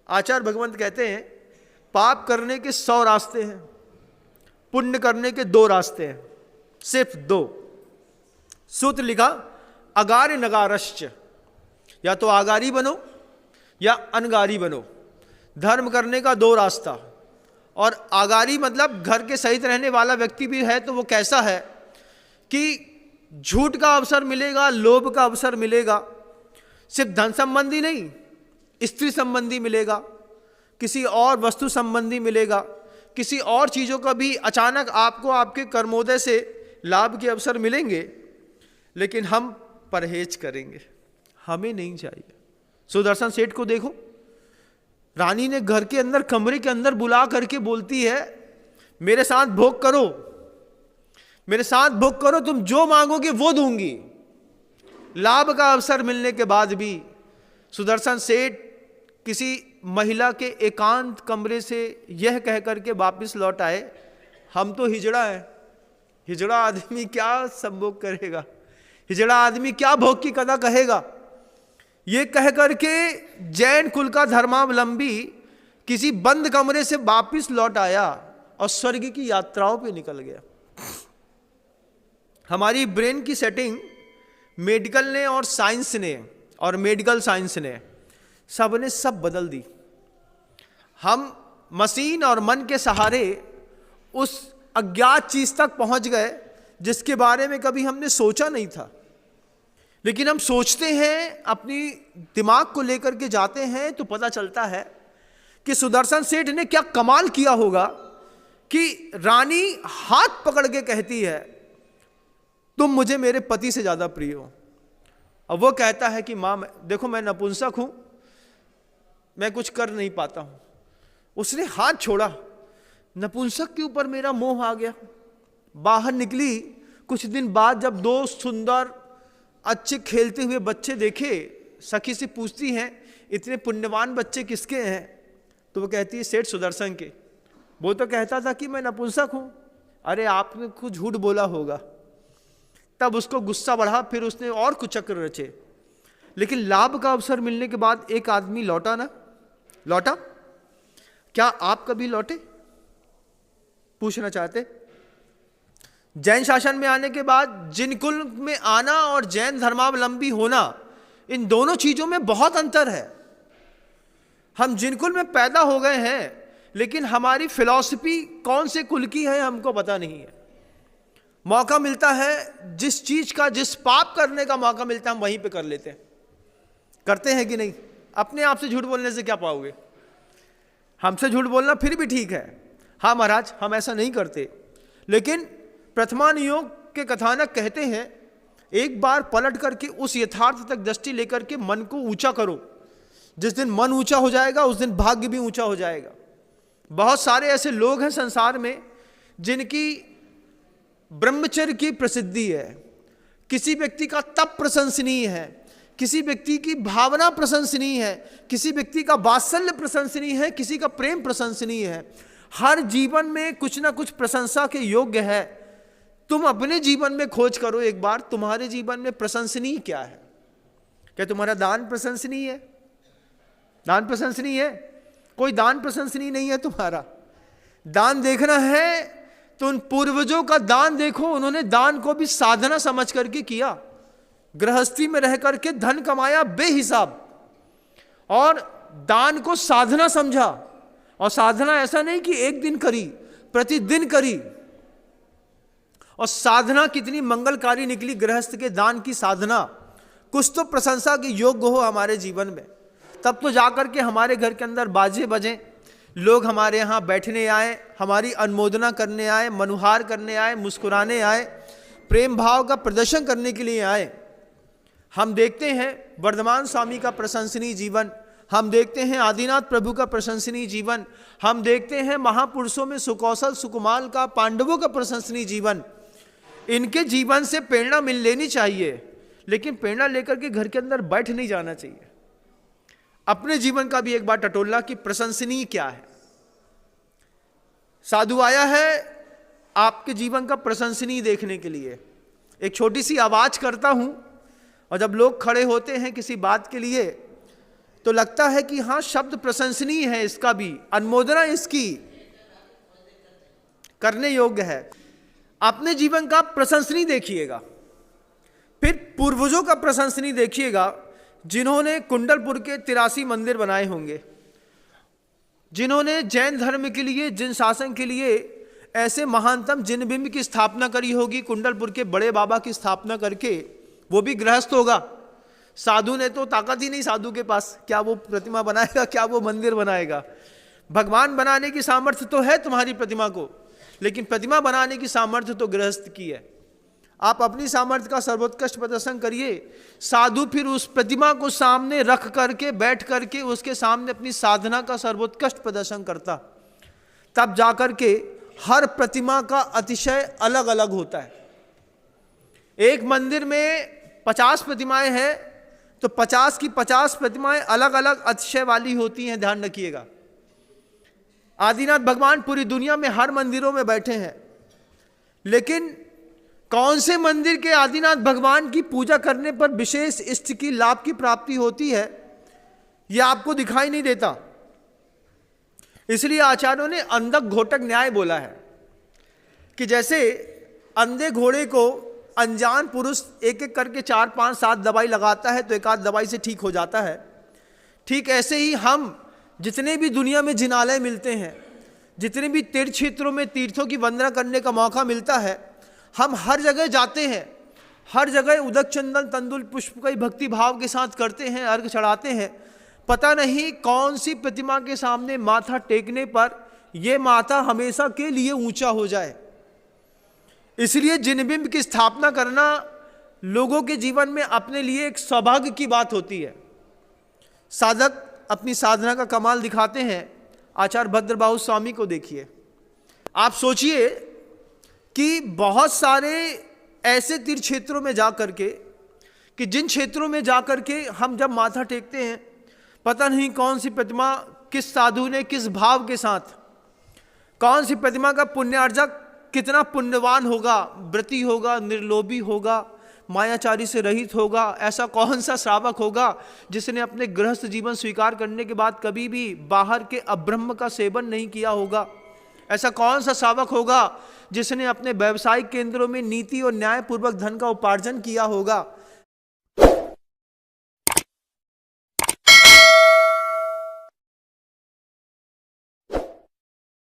आचार्य भगवंत कहते हैं पाप करने के 100 रास्ते हैं, पुण्य करने के 2 रास्ते हैं, सिर्फ 2। सूत्र लिखा अगार्य नगारश्च, या तो आगारी बनो या अनगारी बनो। धर्म करने का 2 रास्ता। और आगारी मतलब घर के सहित रहने वाला व्यक्ति भी है तो वो कैसा है कि झूठ का अवसर मिलेगा, लोभ का अवसर मिलेगा, सिर्फ धन संबंधी नहीं, स्त्री संबंधी मिलेगा, किसी और वस्तु संबंधी मिलेगा, किसी और चीज़ों का भी अचानक आपको आपके कर्मोदय से लाभ के अवसर मिलेंगे, लेकिन हम परहेज करेंगे, हमें नहीं चाहिए। सुदर्शन सेठ को देखो, रानी ने घर के अंदर कमरे के अंदर बुला करके बोलती है मेरे साथ भोग करो, मेरे साथ भोग करो, तुम जो मांगोगे वो दूंगी। लाभ का अवसर मिलने के बाद भी सुदर्शन सेठ किसी महिला के एकांत कमरे से यह कह करके वापस लौट आए, हम तो हिजड़ा है, हिजड़ा आदमी क्या संभोग करेगा, हिजड़ा आदमी क्या भोग की कथा कहेगा। ये कह करके जैन कुल का धर्मावलंबी किसी बंद कमरे से वापस लौट आया और स्वर्ग की यात्राओं पे निकल गया। हमारी ब्रेन की सेटिंग मेडिकल ने और साइंस ने और मेडिकल साइंस ने सब बदल दी। हम मशीन और मन के सहारे उस अज्ञात चीज तक पहुंच गए जिसके बारे में कभी हमने सोचा नहीं था। लेकिन हम सोचते हैं, अपनी दिमाग को लेकर के जाते हैं तो पता चलता है कि सुदर्शन सेठ ने क्या कमाल किया होगा कि रानी हाथ पकड़ के कहती है तुम मुझे मेरे पति से ज्यादा प्रिय हो। अब वो कहता है कि मां देखो मैं नपुंसक हूं, मैं कुछ कर नहीं पाता हूं। उसने हाथ छोड़ा, नपुंसक के ऊपर मेरा मोह आ गया। बाहर निकली, कुछ दिन बाद जब 2 सुंदर अच्छे खेलते हुए बच्चे देखे, सखी से पूछती हैं इतने पुण्यवान बच्चे किसके हैं, तो वो कहती है सेठ सुदर्शन के। वो तो कहता था कि मैं नपुंसक हूं। अरे आपने कुछ झूठ बोला होगा। तब उसको गुस्सा बढ़ा, फिर उसने और कुछ चक्र रचे। लेकिन लाभ का अवसर मिलने के बाद एक आदमी लौटा ना, लौटा। क्या आप कभी लौटे? पूछना चाहते। जैन शासन में आने के बाद जिन कुल में आना और जैन धर्मावलंबी होना, इन दोनों चीजों में बहुत अंतर है। हम जिन कुल में पैदा हो गए हैं, लेकिन हमारी फिलॉसफी कौन से कुल की है हमको पता नहीं है। मौका मिलता है, जिस चीज का, जिस पाप करने का मौका मिलता है हम वहीं पे कर लेते हैं। करते हैं कि नहीं? अपने आप से झूठ बोलने से क्या पाओगे? हमसे झूठ बोलना फिर भी ठीक है, हाँ महाराज हम ऐसा नहीं करते। लेकिन प्रथमा नियोग के कथानक कहते हैं एक बार पलट करके उस यथार्थ तक दृष्टि लेकर के मन को ऊंचा करो। जिस दिन मन ऊंचा हो जाएगा उस दिन भाग्य भी ऊंचा हो जाएगा। बहुत सारे ऐसे लोग हैं संसार में जिनकी ब्रह्मचर्य की प्रसिद्धि है, किसी व्यक्ति का तप प्रशंसनीय है, किसी व्यक्ति की भावना प्रशंसनीय है, किसी व्यक्ति का वात्सल्य प्रशंसनीय है, किसी का प्रेम प्रशंसनीय है। हर जीवन में कुछ ना कुछ प्रशंसा के योग्य है। तुम अपने जीवन में खोज करो एक बार, तुम्हारे जीवन में प्रशंसनीय क्या है? क्या तुम्हारा दान प्रशंसनीय है? दान प्रशंसनीय है? कोई दान प्रशंसनीय नहीं है तुम्हारा। दान देखना है तो उन पूर्वजों का दान देखो, उन्होंने दान को भी साधना समझ करके किया। गृहस्थी में रह करके धन कमाया बेहिसाब और दान को साधना समझा। और साधना ऐसा नहीं कि एक दिन करी, प्रतिदिन करी। और साधना कितनी मंगलकारी निकली गृहस्थ के दान की साधना। कुछ तो प्रशंसा के योग्य हो हमारे जीवन में, तब तो जाकर के हमारे घर के अंदर बाजे बजें, लोग हमारे यहाँ बैठने आए, हमारी अनुमोदना करने आए, मनुहार करने आए, मुस्कुराने आए, प्रेम भाव का प्रदर्शन करने के लिए आए। हम देखते हैं वर्धमान स्वामी का प्रशंसनीय जीवन, हम देखते हैं आदिनाथ प्रभु का प्रशंसनीय जीवन, हम देखते हैं महापुरुषों में सुकौशल सुकुमाल का, पांडवों का प्रशंसनीय जीवन। इनके जीवन से प्रेरणा मिल लेनी चाहिए, लेकिन प्रेरणा लेकर के घर के अंदर बैठ नहीं जाना चाहिए। अपने जीवन का भी एक बार टटोलना कि प्रशंसनीय क्या है। साधु आया है आपके जीवन का प्रशंसनीय देखने के लिए। एक छोटी सी आवाज करता हूं और जब लोग खड़े होते हैं किसी बात के लिए तो लगता है कि हाँ, शब्द प्रशंसनीय है, इसका भी अनुमोदना इसकी करने योग्य है। अपने जीवन का प्रशंसनीय देखिएगा, फिर पूर्वजों का प्रशंसनीय देखिएगा, जिन्होंने कुंडलपुर के 83 मंदिर बनाए होंगे, जिन्होंने जैन धर्म के लिए, जिन शासन के लिए ऐसे महानतम जिन बिंब की स्थापना करी होगी, कुंडलपुर के बड़े बाबा की स्थापना करके, वो भी गृहस्थ होगा। साधु ने तो ताकत ही नहीं साधु के पास, क्या वो प्रतिमा बनाएगा, क्या वो मंदिर बनाएगा। भगवान बनाने की सामर्थ्य तो है तुम्हारी प्रतिमा को, लेकिन प्रतिमा बनाने की सामर्थ्य तो गृहस्थ की है। आप अपनी सामर्थ्य का सर्वोत्कृष्ट प्रदर्शन करिए, साधु फिर उस प्रतिमा को सामने रख करके, बैठ करके उसके सामने अपनी साधना का सर्वोत्कृष्ट प्रदर्शन करता, तब जाकर के हर प्रतिमा का अतिशय अलग अलग होता है। एक मंदिर में 50 प्रतिमाएं हैं तो 50 की 50 प्रतिमाएं अलग अलग अतिशय वाली होती हैं, ध्यान रखिएगा। आदिनाथ भगवान पूरी दुनिया में हर मंदिरों में बैठे हैं, लेकिन कौन से मंदिर के आदिनाथ भगवान की पूजा करने पर विशेष इष्ट की लाभ की प्राप्ति होती है, यह आपको दिखाई नहीं देता। इसलिए आचार्यों ने अंधक घोटक न्याय बोला है कि जैसे अंधे घोड़े को अनजान पुरुष एक एक करके 4, 5, 7 दवाई लगाता है तो एक आध दवाई से ठीक हो जाता है, ठीक ऐसे ही हम जितने भी दुनिया में जिनालय मिलते हैं, जितने भी तीर्थ क्षेत्रों में तीर्थों की वंदना करने का मौका मिलता है, हम हर जगह जाते हैं, हर जगह उदक चंदन तंदुल पुष्प का भक्ति भाव के साथ करते हैं, अर्घ चढ़ाते हैं। पता नहीं कौन सी प्रतिमा के सामने माथा टेकने पर यह माथा हमेशा के लिए ऊंचा हो जाए। इसलिए जिनबिंब की स्थापना करना लोगों के जीवन में अपने लिए एक सौभाग्य की बात होती है। साधक अपनी साधना का कमाल दिखाते हैं। आचार्य भद्रबाहु स्वामी को देखिए, आप सोचिए कि बहुत सारे ऐसे तीर्थ क्षेत्रों में जा करके, कि जिन क्षेत्रों में जा करके हम जब माथा टेकते हैं, पता नहीं कौन सी प्रतिमा किस साधु ने किस भाव के साथ, कौन सी प्रतिमा का पुण्यार्जक कितना पुण्यवान होगा, व्रती होगा, निर्लोभी होगा, मायाचारी से रहित होगा, ऐसा कौन सा श्रावक होगा जिसने अपने गृहस्थ जीवन स्वीकार करने के बाद कभी भी बाहर के अब्रह्म का सेवन नहीं किया होगा। ऐसा कौन सा श्रावक होगा जिसने अपने व्यावसायिक केंद्रों में नीति और न्याय पूर्वक धन का उपार्जन किया होगा।